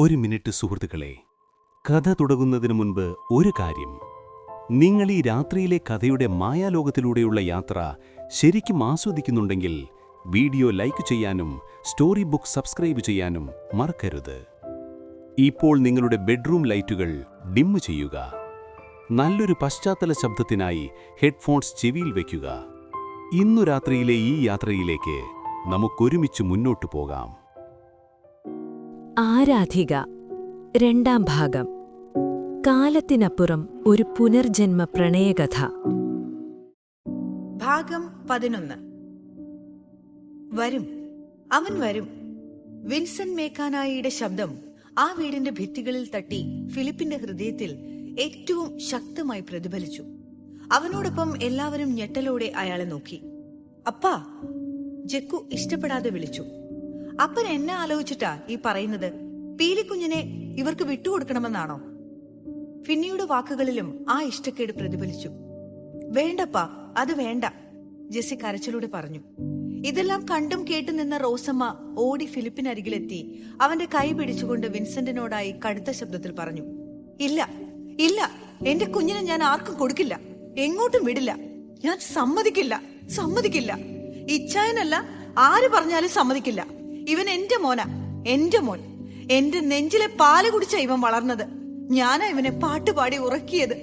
ഒരു മിനിറ്റ് സുഹൃത്തുക്കളെ, കഥ തുടങ്ങുന്നതിന് മുൻപ് ഒരു കാര്യം. നിങ്ങൾ ഈ രാത്രിയിലെ കഥയുടെ മായാലോകത്തിലൂടെയുള്ള യാത്ര ശരിക്കും ആസ്വദിക്കുന്നുണ്ടെങ്കിൽ വീഡിയോ ലൈക്ക് ചെയ്യാനും സ്റ്റോറി ബുക്ക് സബ്സ്ക്രൈബ് ചെയ്യാനും മറക്കരുത്. ഇപ്പോൾ നിങ്ങളുടെ ബെഡ്റൂം ലൈറ്റുകൾ ഡിം ചെയ്യുക. നല്ലൊരു പശ്ചാത്തല ശബ്ദത്തിനായി ഹെഡ്ഫോൺസ് ചെവിയിൽ വയ്ക്കുക. ഇന്നു രാത്രിയിലെ ഈ യാത്രയിലേക്ക് നമുക്കൊരുമിച്ച് മുന്നോട്ടു പോകാം. ആരാധിക രണ്ടാം ഭാഗം. കാലത്തിനപ്പുറം ഒരു പുനർജന്മ പ്രണയകഥ. ഭാഗം 11. വരും, അവൻ വരും. വിൻസെന്റ് മേക്കാനായിയുടെ ശബ്ദം ആ വീടിന്റെ ഭിത്തികളിൽ തട്ടി ഫിലിപ്പിന്റെ ഹൃദയത്തിൽ ഏറ്റവും ശക്തമായി പ്രതിഫലിച്ചു. അവനോടൊപ്പം എല്ലാവരും ഞെട്ടലോടെ അയാളെ നോക്കി. അപ്പാ, ജക്കു ഇഷ്ടപ്പെടാതെ വിളിച്ചു. അപ്പൻ എന്നെ ആലോചിച്ചിട്ടാ ഈ പറയുന്നത്? പീലിക്കുഞ്ഞിനെ ഇവർക്ക് വിട്ടുകൊടുക്കണമെന്നാണോ? ഫിന്നിയുടെ വാക്കുകളിലും ആ ഇഷ്ടക്കേട് പ്രതിഫലിച്ചു. വേണ്ടപ്പാ, അത് വേണ്ട, ജെസ്സി കരച്ചിലൂടെ പറഞ്ഞു. ഇതെല്ലാം കണ്ടും കേട്ടു നിന്ന റോസമ്മ ഓടി ഫിലിപ്പിനരികിലെത്തി അവന്റെ കൈ പിടിച്ചുകൊണ്ട് വിൻസെന്റിനോടായി കടുത്ത ശബ്ദത്തിൽ പറഞ്ഞു, ഇല്ല ഇല്ല, എന്റെ കുഞ്ഞിനെ ഞാൻ ആർക്കും കൊടുക്കില്ല, എങ്ങോട്ടും വിടില്ല, ഞാൻ സമ്മതിക്കില്ല, സമ്മതിക്കില്ല. ഇച്ഛായനല്ല, ആര് പറഞ്ഞാലും സമ്മതിക്കില്ല. ഇവൻ എന്റെ മോനാ, എന്റെ മോൻ. എന്റെ നെഞ്ചിലെ പാല് കുടിച്ച ഇവൻ വളർന്നത്. ഞാനാ ഇവനെ പാട്ടുപാടി ഉറക്കിയത്,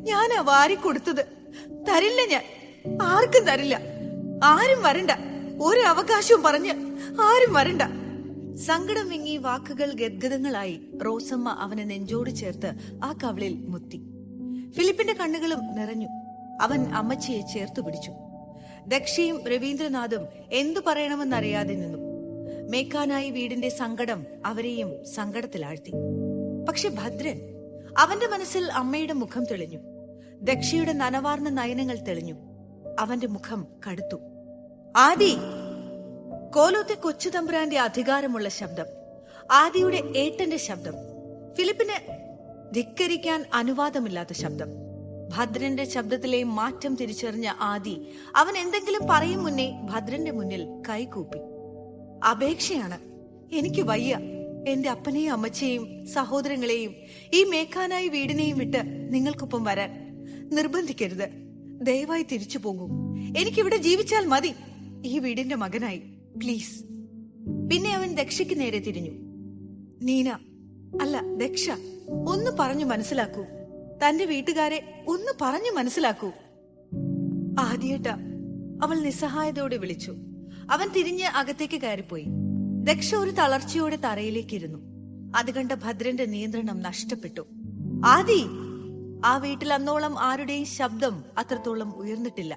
ഞാനാ വാരിക്കൊടുത്തത്. തരില്ല, ഞാൻ ആർക്കും തരില്ല. ആരും വരണ്ട, ഒരു അവകാശവും പറഞ്ഞ് ആരും വരണ്ട. സങ്കടം വിങ്ങി വാക്കുകൾ ഗദ്ഗതങ്ങളായി റോസമ്മ അവനെ നെഞ്ചോട് ചേർത്ത് ആ കവിളിൽ മുത്തി. ഫിലിപ്പിന്റെ കണ്ണുകളും നിറഞ്ഞു. അവൻ അമ്മച്ചിയെ ചേർത്തു പിടിച്ചു. ദക്ഷയും രവീന്ദ്രനാഥും എന്തു പറയണമെന്നറിയാതെ നിന്നു. മേക്കാനായി വീടിന്റെ സങ്കടം അവരെയും സങ്കടത്തിലാഴ്ത്തി. പക്ഷെ ഭദ്രൻ, അവന്റെ മനസ്സിൽ അമ്മയുടെ മുഖം തെളിഞ്ഞു. ദക്ഷയുടെ നനവാർന്ന നയനങ്ങൾ തെളിഞ്ഞു. അവന്റെ മുഖം കടുത്തു. ആദി! കോലോത്തെ കൊച്ചുതമ്പുരാന്റെ അധികാരമുള്ള ശബ്ദം, ആദിയുടെ ഏട്ടന്റെ ശബ്ദം, ഫിലിപ്പിന് ധിക്കരിക്കാൻ അനുവാദമില്ലാത്ത ശബ്ദം. ഭദ്രന്റെ ശബ്ദത്തിലെ മാറ്റം തിരിച്ചറിഞ്ഞ ആദി അവൻ എന്തെങ്കിലും പറയും മുന്നേ ഭദ്രന്റെ മുന്നിൽ കൈകൂപ്പി. അപേക്ഷയാണ്, എനിക്ക് വയ്യ. എന്റെ അപ്പനെയും അമ്മച്ചയെയും സഹോദരങ്ങളെയും ഈ മേക്കാനായി വീടിനെയും വിട്ട് നിങ്ങൾക്കൊപ്പം വരാൻ നിർബന്ധിക്കരുത്. ദയവായി തിരിച്ചു പോകൂ. എനിക്കിവിടെ ജീവിച്ചാൽ മതി, ഈ വീടിന്റെ മകനായി, പ്ലീസ്. പിന്നെ അവൻ ദക്ഷയ്ക്ക് നേരെ തിരിഞ്ഞു. നീന, അല്ല ദക്ഷ, ഒന്ന് പറഞ്ഞു മനസ്സിലാക്കൂ. തന്റെ വീട്ടുകാരെ ഒന്ന് പറഞ്ഞു മനസ്സിലാക്കൂ. ആദ്യേട്ട, അവൾ നിസ്സഹായതയോടെ വിളിച്ചു. അവൻ തിരിഞ്ഞ് അകത്തേക്ക് കയറിപ്പോയി. ദക്ഷ ഒരു തളർച്ചയോടെ തറയിലേക്കിരുന്നു. അത് കണ്ട ഭദ്രന്റെ നിയന്ത്രണം നഷ്ടപ്പെട്ടു. ആദി! ആ വീട്ടിൽ അന്നോളം ആരുടെയും ശബ്ദം അത്രത്തോളം ഉയർന്നിട്ടില്ല.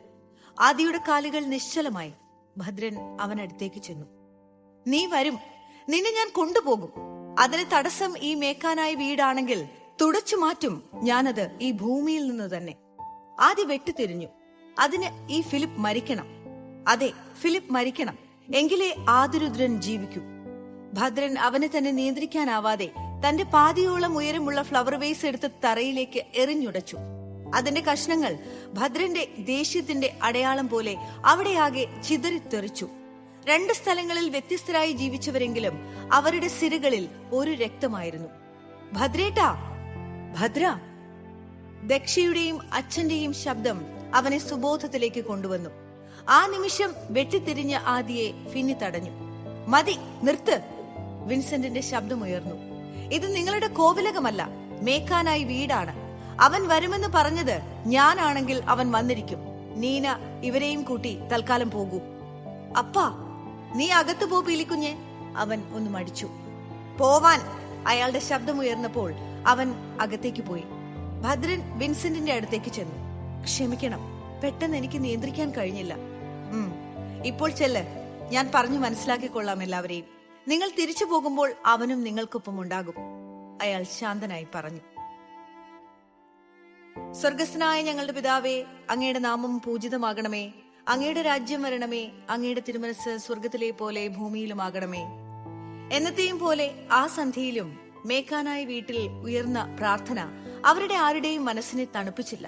ആദിയുടെ കാലുകൾ നിശ്ചലമായി. ഭദ്രൻ അവനടുത്തേക്ക് ചെന്നു. നീ വരും, നിന്നെ ഞാൻ കൊണ്ടുപോകും. അതിന് തടസ്സം ഈ മേക്കാനായി വീടാണെങ്കിൽ തുടച്ചു മാറ്റും ഞാനത് ഈ ഭൂമിയിൽ നിന്ന് തന്നെ. ആദി വെട്ടിത്തിരിഞ്ഞു. അതിന് ഈ ഫിലിപ്പ് മരിക്കണം. അതെ, ഫിലിപ്പ് മരിക്കണം. എങ്കിലേ ആദിരുദ്രൻ ജീവിക്കൂ. ഭദ്രൻ അവനെ തന്നെ നിയന്ത്രിക്കാനാവാതെ തന്റെ പാതിയോളം ഉയരമുള്ള ഫ്ലവർ വേസ് എടുത്ത് തറയിലേക്ക് എറിഞ്ഞുടച്ചു. അതിന്റെ കഷ്ണങ്ങൾ ഭദ്രന്റെ ദേഷ്യത്തിന്റെ അടയാളം പോലെ അവിടെയാകെ ചിതറിത്തെറിച്ചു. 2 സ്ഥലങ്ങളിൽ വ്യത്യസ്തരായി ജീവിച്ചവരെങ്കിലും അവരുടെ സിരകളിൽ ഒരു രക്തമായിരുന്നു. ഭദ്രേട്ടാ, ഭദ്ര! ദക്ഷയുടെയും അച്ഛന്റെയും ശബ്ദം അവനെ സുബോധത്തിലേക്ക് കൊണ്ടുവന്നു. ആ നിമിഷം വെട്ടിത്തിരിഞ്ഞ ആദിയെ ഫിന്നി തടഞ്ഞു. മതി, നിർത്ത്! വിൻസെന്റിന്റെ ശബ്ദമുയർന്നു. ഇത് നിങ്ങളുടെ കോവിലകമല്ല, മേക്കാനായി വീടാണ്. അവൻ വരുമെന്ന് പറഞ്ഞത് ഞാനാണെങ്കിൽ അവൻ വന്നിരിക്കും. നീന, ഇവരെയും കൂട്ടി തൽക്കാലം പോകൂ. അപ്പാ, നീ അകത്ത് പോ പീലിക്കുഞ്ഞെ. അവൻ ഒന്ന് മടിച്ചു. പോവാൻ! അയാളുടെ ശബ്ദമുയർന്നപ്പോൾ അവൻ അകത്തേക്ക് പോയി. ഭദ്രൻ വിൻസെന്റിന്റെ അടുത്തേക്ക് ചെന്നു. ക്ഷമിക്കണം, പെട്ടെന്ന് എനിക്ക് നിയന്ത്രിക്കാൻ കഴിഞ്ഞില്ല. ഇപ്പോൾ ചെല്ല്, ഞാൻ പറഞ്ഞു മനസ്സിലാക്കിക്കൊള്ളാം എല്ലാവരെയും. നിങ്ങൾ തിരിച്ചു പോകുമ്പോൾ അവനും നിങ്ങൾക്കൊപ്പം ഉണ്ടാകും, അയാൾ ശാന്തനായി പറഞ്ഞു. സ്വർഗസ്ഥനായ ഞങ്ങളുടെ പിതാവേ, അങ്ങയുടെ നാമം പൂജിതമാകണമേ. അങ്ങയുടെ രാജ്യം വരണമേ. അങ്ങയുടെ തിരുമനസ് സ്വർഗത്തിലെ പോലെ ഭൂമിയിലുമാകണമേ. എന്നത്തെയും പോലെ ആ സന്ധ്യയിലും മേക്കാനായി വീട്ടിൽ ഉയർന്ന പ്രാർത്ഥന അവരുടെ ആരുടെയും മനസ്സിനെ തണുപ്പിച്ചില്ല.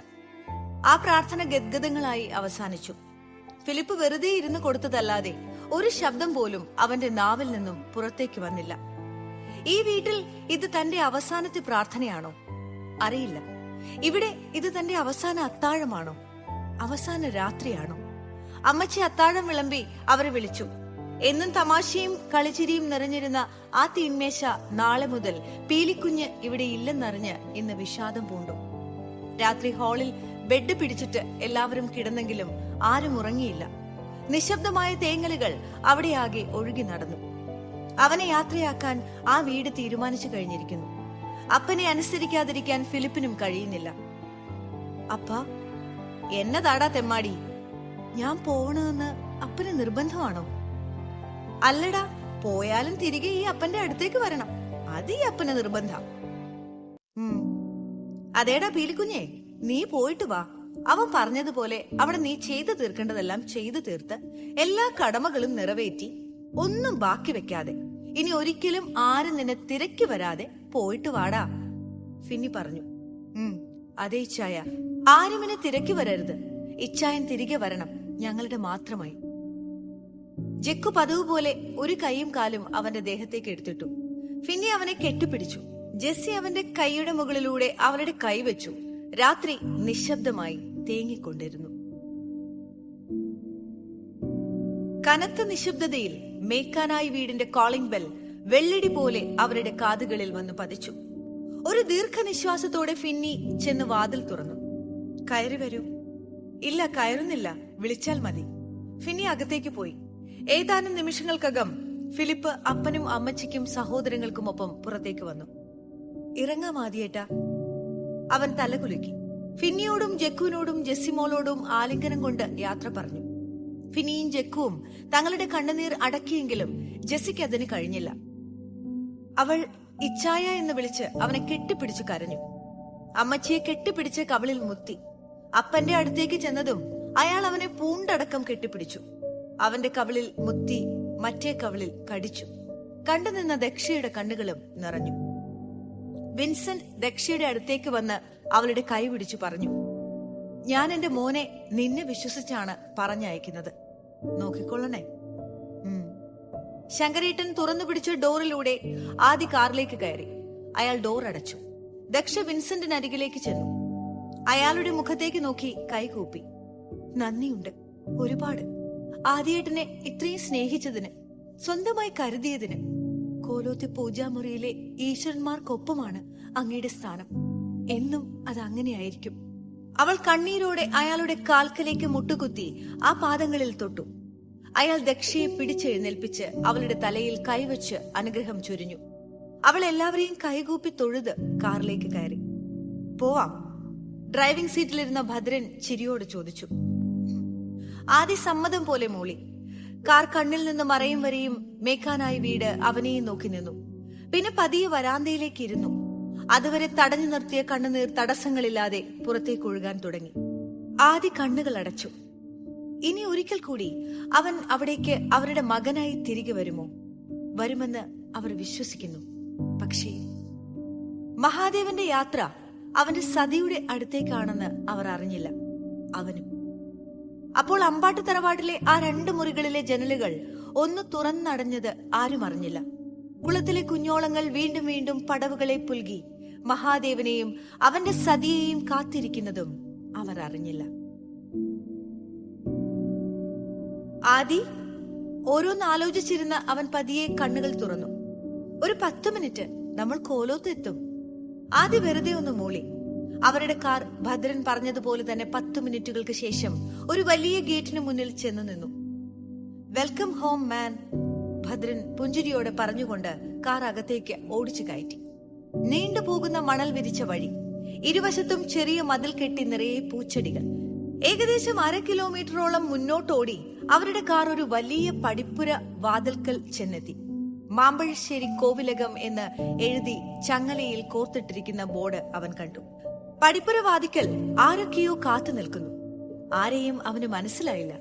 ആ പ്രാർത്ഥന ഗദ്ഗതങ്ങളായി അവസാനിച്ചു. ഫിലിപ്പ് വെറുതെ ഇരുന്ന് കൊടുത്തതല്ലാതെ ഒരു ശബ്ദം പോലും അവന്റെ നാവിൽ നിന്നും പുറത്തേക്ക് വന്നില്ല. ഈ വീട്ടിൽ ഇത് തന്റെ അവസാനത്തെ പ്രാർത്ഥനയാണോ? അറിയില്ല. ഇവിടെ ഇത് തന്റെ അവസാന അത്താഴമാണോ? അവസാന രാത്രിയാണോ? അമ്മച്ചി അത്താഴം വിളമ്പി അവരെ വിളിച്ചു. എന്നും തമാശയും കളിച്ചിരിയും നിറഞ്ഞിരുന്ന ആ തീന്മേശ നാളെ മുതൽ പീലിക്കുഞ്ഞ് ഇവിടെ ഇല്ലെന്നറിഞ്ഞ് ഇന്ന് വിഷാദം പൂണ്ടു. രാത്രി ഹാളിൽ ബെഡ് പിടിച്ചിട്ട് എല്ലാവരും കിടന്നെങ്കിലും ആരും ഉറങ്ങിയില്ല. നിശബ്ദമായ തേങ്ങലുകൾ അവിടെയാകെ ഒഴുകി നടന്നു. അവനെ യാത്രയാക്കാൻ ആ വീട് തീരുമാനിച്ചു കഴിഞ്ഞിരിക്കുന്നു. അപ്പനെ അനുസരിക്കാതിരിക്കാൻ ഫിലിപ്പിനും കഴിയുന്നില്ല. അപ്പാ, എന്നതാടാ തെമ്മാടി, ഞാൻ പോകണമെന്ന് അപ്പന് നിർബന്ധമാണോ? അല്ലടാ, പോയാലും തിരികെ ഈ അപ്പന്റെ അടുത്തേക്ക് വരണം, അത് ഈ അപ്പന് നിർബന്ധം. അതേടാ പീലിക്കുഞ്ഞേ, നീ പോയിട്ട് വാ. അവൻ പറഞ്ഞതുപോലെ അവിടെ നീ ചെയ്തു തീർക്കേണ്ടതെല്ലാം ചെയ്തു തീർത്ത് എല്ലാ കടമകളും നിറവേറ്റി ഒന്നും ബാക്കി വെക്കാതെ ഇനി ഒരിക്കലും ആരും നിന്നെ തിരക്കി വരാതെ പോയിട്ട് വാടാ, ഫിന്നി പറഞ്ഞു. അതെ ഇച്ചായ, ആരും എന്നെ തിരക്കി വരരുത്. ഇച്ചായൻ തിരികെ വരണം, ഞങ്ങളുടെ മാത്രമായി. ജെക്കു പതിവ് പോലെ ഒരു കൈയും കാലും അവന്റെ ദേഹത്തേക്ക് എടുത്തിട്ടു. ഫിന്നി അവനെ കെട്ടിപ്പിടിച്ചു. ജെസ്സി അവന്റെ കൈയുടെ മുകളിലൂടെ അവളുടെ കൈ വെച്ചു. രാത്രി നിശബ്ദമായി തേങ്ങിക്കൊണ്ടിരുന്നു. കനത്ത നിശബ്ദതയിൽ മേക്കാനായി വീടിന്റെ കോളിംഗ് ബെൽ വെള്ളടി പോലെ അവരുടെ കാതുകളിൽ വന്ന് പതിച്ചു. ഒരു ദീർഘനിശ്വാസത്തോടെ ഫിന്നി ചെന്ന് വാതിൽ തുറന്നു. കയറി വരൂ. ഇല്ല, കയറുന്നില്ല, വിളിച്ചാൽ മതി. ഫിന്നി അകത്തേക്ക് പോയി. ഏതാനും നിമിഷങ്ങൾക്കകം ഫിലിപ്പ് അപ്പനും അമ്മച്ചിക്കും സഹോദരങ്ങൾക്കുമൊപ്പം പുറത്തേക്ക് വന്നു. ഇറങ്ങാം ആദ്യേട്ടാ. അവൻ തലകുലുക്കി. ഫിന്നിയോടും ജക്കുവിനോടും ജെസ്സിമോളോടും ആലിംഗനം കൊണ്ട് യാത്ര പറഞ്ഞു. ഫിന്നിയും ജക്കുവും തങ്ങളുടെ കണ്ണുനീർ അടക്കിയെങ്കിലും ജെസ്സിക്ക് അതിന് കഴിഞ്ഞില്ല. അവൾ ഇച്ചായ എന്ന് വിളിച്ച് അവനെ കെട്ടിപ്പിടിച്ചു കരഞ്ഞു. അമ്മച്ചിയെ കെട്ടിപ്പിടിച്ച് കവിളിൽ മുത്തി. അപ്പന്റെ അടുത്തേക്ക് ചെന്നതും അയാൾ അവനെ പൂണ്ടടക്കം കെട്ടിപ്പിടിച്ചു. അവന്റെ കവിളിൽ മുത്തി മറ്റേ കവിളിൽ കടിച്ചു. കണ്ടുനിന്ന ദക്ഷയുടെ കണ്ണുകളും നിറഞ്ഞു. വിൻസെന്റ് ദക്ഷയുടെ അടുത്തേക്ക് വന്ന് അവളുടെ കൈ പിടിച്ചു പറഞ്ഞു, ഞാൻ എന്റെ മോനെ നിന്നെ വിശ്വസിച്ചാണ് പറഞ്ഞയക്കുന്നത്, നോക്കിക്കൊള്ളണേ. ശങ്കരേട്ടൻ തുറന്നു പിടിച്ച ഡോറിലൂടെ ആദ്യ കാറിലേക്ക് കയറി. അയാൾ ഡോർ അടച്ചു. ദക്ഷ വിൻസെന്റിനരികിലേക്ക് ചെന്നു. അയാളുടെ മുഖത്തേക്ക് നോക്കി കൈകൂപ്പി. നന്ദിയുണ്ട്, ഒരുപാട്. ആദ്യേട്ടനെ ഇത്രയും സ്നേഹിച്ചതിന്, സ്വന്തമായി കരുതിയതിന്. കോലോത്തെ പൂജാമുറിയിലെ ഈശ്വരന്മാർക്കൊപ്പമാണ് അങ്ങയുടെ സ്ഥാനം. എന്നും അത് അങ്ങനെയായിരിക്കും. അവൾ കണ്ണീരോടെ അയാളുടെ കാൽക്കലേക്ക് മുട്ടുകുത്തി ആ പാദങ്ങളിൽ തൊട്ടു. അയാൾ ദക്ഷയെ പിടിച്ചെഴുന്നേൽപ്പിച്ച് അവളുടെ തലയിൽ കൈവച്ച് അനുഗ്രഹം ചൊരിഞ്ഞു. അവൾ എല്ലാവരെയും കൈകൂപ്പി തൊഴുത് കാറിലേക്ക് കയറി. പോവാം? ഡ്രൈവിംഗ് സീറ്റിലിരുന്ന ഭദ്രൻ ചിരിയോട് ചോദിച്ചു. ആദ്യ സമ്മതം പോലെ മൂളി. കാർ കണ്ണിൽ നിന്ന് മറയും വരെയും മേക്കാനായി വീട് അവനെയും നോക്കി നിന്നു. പിന്നെ പതിയെ വരാന്തയിലേക്ക് ഇരുന്നു. അതുവരെ തടഞ്ഞു നിർത്തിയ കണ്ണുനീർ തടസ്സങ്ങളില്ലാതെ പുറത്തേക്ക് ഒഴുകാൻ തുടങ്ങി. ആദ്യ കണ്ണുകൾ അടച്ചു. ഇനി ഒരിക്കൽ കൂടി അവൻ അവിടേക്ക് അവരുടെ മകനായി തിരികെ വരുമോ? വരുമെന്ന് അവർ വിശ്വസിക്കുന്നു. പക്ഷേ മഹാദേവന്റെ യാത്ര അവന്റെ സതിയുടെ അടുത്തേക്കാണെന്ന് അവർ അറിഞ്ഞില്ല. അവനും. അപ്പോൾ അമ്പാട്ട് തറവാട്ടിലെ ആ 2 മുറികളിലെ ജനലുകൾ ഒന്ന് തുറന്നടഞ്ഞത് ആരും അറിഞ്ഞില്ല. കുളത്തിലെ കുഞ്ഞോളങ്ങൾ വീണ്ടും വീണ്ടും പടവുകളെ പുൽകി മഹാദേവനെയും അവന്റെ സതിയെയും കാത്തിരിക്കുന്നതും അവർ അറിഞ്ഞില്ല. ആദി ഓരോന്നാലോചിച്ചിരുന്ന അവൻ പതിയെ കണ്ണുകൾ തുറന്നു. ഒരു 10 മിനിറ്റ് നമ്മൾ കോലോത്തെത്തും. ആദി വെറുതെ ഒന്ന് മൂളി. അവരുടെ കാർ ഭദ്രൻ പറഞ്ഞതുപോലെ തന്നെ 10 മിനിറ്റുകൾക്ക് ശേഷം ഒരു വലിയ ഗേറ്റിന് മുന്നിൽ ചെന്നു നിന്നു. വെൽക്കം ഹോം മാൻ, ഭദ്രൻ പുഞ്ചിരിയോടെ പറഞ്ഞുകൊണ്ട് കാർ അകത്തേക്ക് ഓടിച്ചു കയറ്റി. നീണ്ടുപോകുന്ന മണൽ വിരിച്ച വഴി, ഇരുവശത്തും ചെറിയ മതിൽ കെട്ടി നിറയെ പൂച്ചെടികൾ. ഏകദേശം 1/2 കിലോമീറ്ററോളം മുന്നോട്ടോടി അവരുടെ കാർ ഒരു വലിയ പടിപ്പുര വാതിൽക്കൽ ചെന്നെത്തി. മാമ്പഴശ്ശേരി കോവിലകം എന്ന് എഴുതി ചങ്ങലയിൽ കോർത്തിട്ടിരിക്കുന്ന ബോർഡ് അവൻ കണ്ടു. പടിപ്പുര വാതിക്കൽ ആരൊക്കെയോ കാത്തു നിൽക്കുന്നു. ആരെയും അവന് മനസ്സിലായില്ല.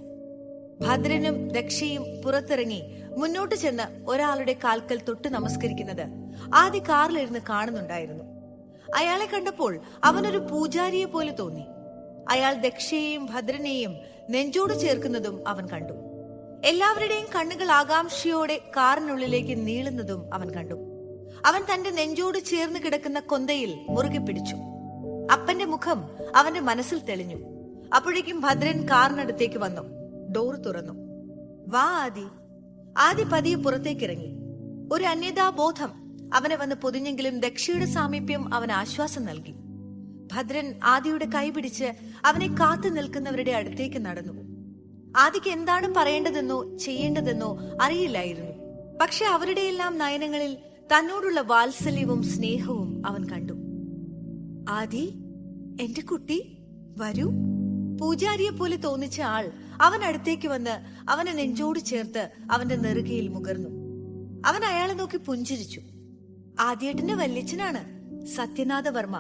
ഭദ്രനും ദക്ഷയും പുറത്തിറങ്ങി മുന്നോട്ട് ചെന്ന് ഒരാളുടെ കാൽക്കൽ തൊട്ട് നമസ്കരിക്കുന്നത് ആദ്യ കാറിലിരുന്ന് കാണുന്നുണ്ടായിരുന്നു. അയാളെ കണ്ടപ്പോൾ അവനൊരു പൂജാരിയെ പോലെ തോന്നി. അയാൾ ദക്ഷയെയും ഭദ്രനെയും നെഞ്ചോട് ചേർക്കുന്നതും അവൻ കണ്ടു. എല്ലാവരുടെയും കണ്ണുകൾ ആകാംക്ഷയോടെ കാറിനുള്ളിലേക്ക് നീളുന്നതും അവൻ കണ്ടു. അവൻ തന്റെ നെഞ്ചോട് ചേർന്ന് കിടക്കുന്ന കൊന്തയിൽ മുറുകെ പിടിച്ചു. അപ്പന്റെ മുഖം അവന്റെ മനസ്സിൽ തെളിഞ്ഞു. അപ്പോഴേക്കും ഭദ്രൻ കാറിനടുത്തേക്ക് വന്നു. ഡോർ തുറന്നു. വാ ആദി. ആദി പതിയെ പുറത്തേക്കിറങ്ങി. ഒരു അന്യതാബോധം അവനെ വന്ന് പൊതിഞ്ഞെങ്കിലും ദക്ഷയുടെ സാമീപ്യം അവന് ആശ്വാസം നൽകി. ഭദ്രൻ ആദിയുടെ കൈ പിടിച്ച് അവനെ കാത്തു നിൽക്കുന്നവരുടെ അടുത്തേക്ക് നടന്നു. ആദിക്ക് എന്താണ് പറയേണ്ടതെന്നോ ചെയ്യേണ്ടതെന്നോ അറിയില്ലായിരുന്നു. പക്ഷെ അവരുടെയെല്ലാം നയനങ്ങളിൽ തന്നോടുള്ള വാത്സല്യവും സ്നേഹവും അവൻ കണ്ടു. ആദി, എന്റെ കുട്ടി, വരൂ. പൂജാരിയെ പോലെ തോന്നിച്ച ആൾ അവൻ അടുത്തേക്ക് വന്ന് അവനെ നെഞ്ചോട് ചേർത്ത് അവന്റെ നെറുകയിൽ മുകർന്നു. അവൻ അയാളെ നോക്കി പുഞ്ചിരിച്ചു. ആദ്യേട്ടന്റെ വല്യച്ഛനാണ്, സത്യനാഥ വർമ്മ.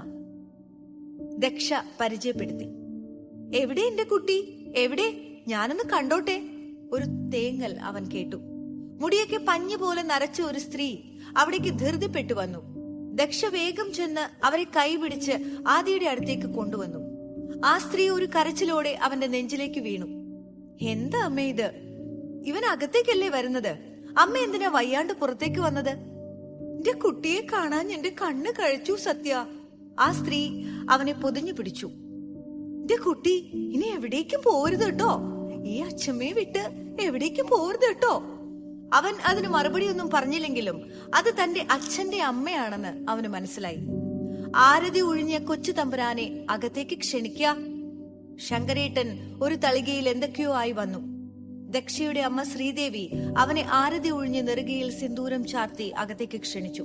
ദക്ഷ പരിചയപ്പെടുത്തി. എവിടെ എന്റെ കുട്ടി, എവിടെ? ഞാനൊന്ന് കണ്ടോട്ടെ. ഒരു തേങ്ങൽ അവൻ കേട്ടു. മുടിയൊക്കെ പഞ്ഞു പോലെ നരച്ച ഒരു സ്ത്രീ അവിടേക്ക് ധൃതിപ്പെട്ടു വന്നു. ദക്ഷ വേഗം ചെന്ന് അവരെ കൈപിടിച്ച് ആദിയുടെ അടുത്തേക്ക് കൊണ്ടുവന്നു. ആ സ്ത്രീ ഒരു കരച്ചിലോടെ അവന്റെ നെഞ്ചിലേക്ക് വീണു. എന്താ അമ്മ ഇത്? ഇവൻ അകത്തേക്കല്ലേ വരുന്നത്? അമ്മ എന്തിനാ വയ്യാണ്ട് പുറത്തേക്ക് വന്നത്? എന്റെ കുട്ടിയെ കാണാൻ എന്റെ കണ്ണ് കഴിച്ചു സത്യ. ആ സ്ത്രീ അവനെ പൊതിഞ്ഞു പിടിച്ചു. എന്റെ കുട്ടി, ഇനി എവിടേക്കും പോരുത് കേട്ടോ. ഈ അച്ഛമ്മയെ വിട്ട് എവിടേക്കും പോരുത് കേട്ടോ. അവൻ അതിന് മറുപടിയൊന്നും പറഞ്ഞില്ലെങ്കിലും അത് തന്റെ അച്ഛന്റെ അമ്മയാണെന്ന് അവന് മനസ്സിലായി. ആരതി ഒഴിഞ്ഞ കൊച്ചു തമ്പുരാനെ അകത്തേക്ക് ക്ഷണിക്ക. ശങ്കരേട്ടൻ ഒരു തളികയിൽ എന്തൊക്കെയോ ആയി വന്നു. ദക്ഷയുടെ അമ്മ ശ്രീദേവി അവനെ ആരതി ഒഴിഞ്ഞ് നെറുകയിൽ സിന്ദൂരം ചാർത്തി അകത്തേക്ക് ക്ഷണിച്ചു.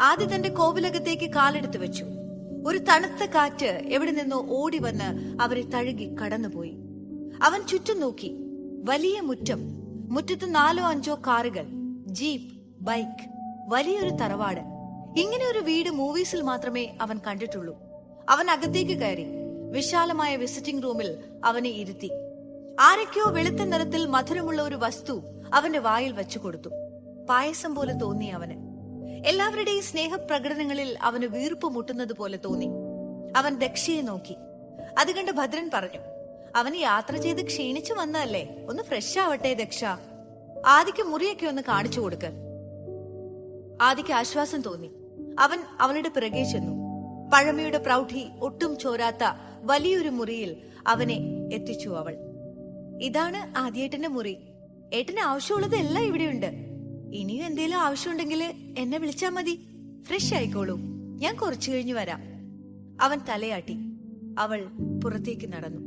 ആദ്യ തന്റെ കോവിലകത്തേക്ക് കാലെടുത്തു വെച്ചു. ഒരു തണുത്ത കാറ്റ് എവിടെ നിന്നോ ഓടി വന്ന് അവരെ തഴുകി കടന്നുപോയി. അവൻ ചുറ്റും നോക്കി. വലിയ മുറ്റം, മുറ്റത്ത് 4-5 കാറുകൾ, ജീപ്പ്, ബൈക്ക്, വലിയൊരു തറവാട്. ഇങ്ങനെ ഒരു വീട് മൂവീസിൽ മാത്രമേ അവൻ കണ്ടിട്ടുള്ളൂ. അവൻ അകത്തേക്ക് കയറി. വിശാലമായ വിസിറ്റിംഗ് റൂമിൽ അവനെ ഇരുത്തി. ആരൊക്കെയോ വെളുത്ത നിറത്തിൽ മധുരമുള്ള ഒരു വസ്തു അവന്റെ വായിൽ വെച്ചു കൊടുത്തു. പായസം പോലെ തോന്നി അവന്. എല്ലാവരുടെയും സ്നേഹപ്രകടനങ്ങളിൽ അവന് വീർപ്പ് മുട്ടുന്നത് പോലെ തോന്നി. അവൻ ദക്ഷയെ നോക്കി. അത് കണ്ട് ഭദ്രൻ പറഞ്ഞു, അവന് യാത്ര ചെയ്ത് ക്ഷീണിച്ചു വന്നതല്ലേ, ഒന്ന് ഫ്രഷ് ആവട്ടെ ദക്ഷ. ആദിക്ക് മുറിയൊക്കെ ഒന്ന് കാണിച്ചു കൊടുക്ക. ആദിക്ക് ആശ്വാസം തോന്നി. അവൻ അവളുടെ പിറകെ ചെന്നു. പഴമയുടെ പ്രൗഢി ഒട്ടും ചോരാത്ത വലിയൊരു മുറിയിൽ അവനെ എത്തിച്ചു അവൾ. ഇതാണ് ആദ്യേട്ടന്റെ മുറി. ഏട്ടന് ആവശ്യമുള്ളത് എല്ലാം ഇവിടെയുണ്ട്. ഇനിയും എന്തേലും ആവശ്യമുണ്ടെങ്കിൽ എന്നെ വിളിച്ചാ മതി. ഫ്രഷ് ആയിക്കോളൂ, ഞാൻ കുറച്ചു കഴിഞ്ഞു വരാം. അവൻ തലയാട്ടി. അവൾ പുറത്തേക്ക് നടന്നു.